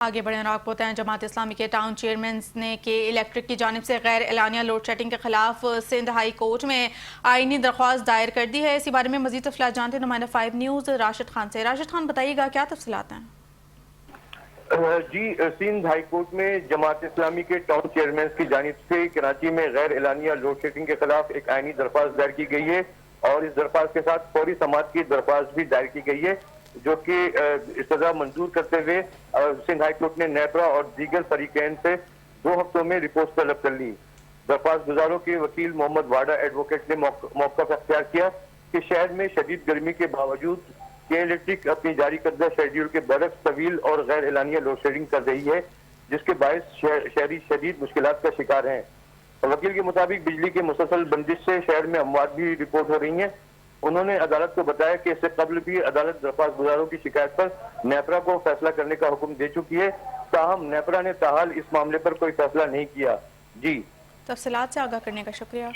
आगे बढ़े और आपको बताएं, जमात इस्लामी के टाउन चेयरमैन ने के इलेक्ट्रिक की जानिब से गैर एलानिया लोड शेडिंग के खिलाफ सिंध हाई कोर्ट में आईनी दरख्वास्त दायर कर दी है। इसी बारे में मजीद तफसीलात जानते हैं नुमाइंदा 5 न्यूज़ राशिद खान से। राशिद खान, बताइएगा क्या तफसीलात हैं? जी, सिंध हाई कोर्ट में जमात इस्लामी के टाउन चेयरमैन की जानिब से कराची में गैर एलानिया लोड शेडिंग के खिलाफ एक आईनी दरख्वास्त दायर की गई है और इस दरख्वास्त के साथ फौरी समाअत की दरख्वास्त भी दायर की गई है, जो कि सजा मंजूर करते हुए सिंध हाई कोर्ट ने नेपरा और दीगर फरीकैन से 2 हफ्तों में रिपोर्ट तलब कर ली। दरख्वास्त गुजारों के वकील मोहम्मद वाडा एडवोकेट ने मौका अख्तियार किया कि शहर में शदीद गर्मी के बावजूद के इलेक्ट्रिक अपनी जारी करदा शेड्यूल के बरक्स तवील और गैर एलानिया लोड शेडिंग कर रही है, जिसके बायस शहरी शदीद मुश्किलात का शिकार हैं। वकील के मुताबिक बिजली की मुसलसल बंदिश से शहर में अमवात भी रिपोर्ट हो रही हैं। उन्होंने अदालत को बताया कि इससे कबल भी अदालत दरख्वास्त गुजारों की शिकायत पर नेपरा को फैसला करने का हुक्म दे चुकी है, ताहम नेपरा ने ताहाल इस मामले पर कोई फैसला नहीं किया। जी, तफसीलात से आगाह करने का शुक्रिया।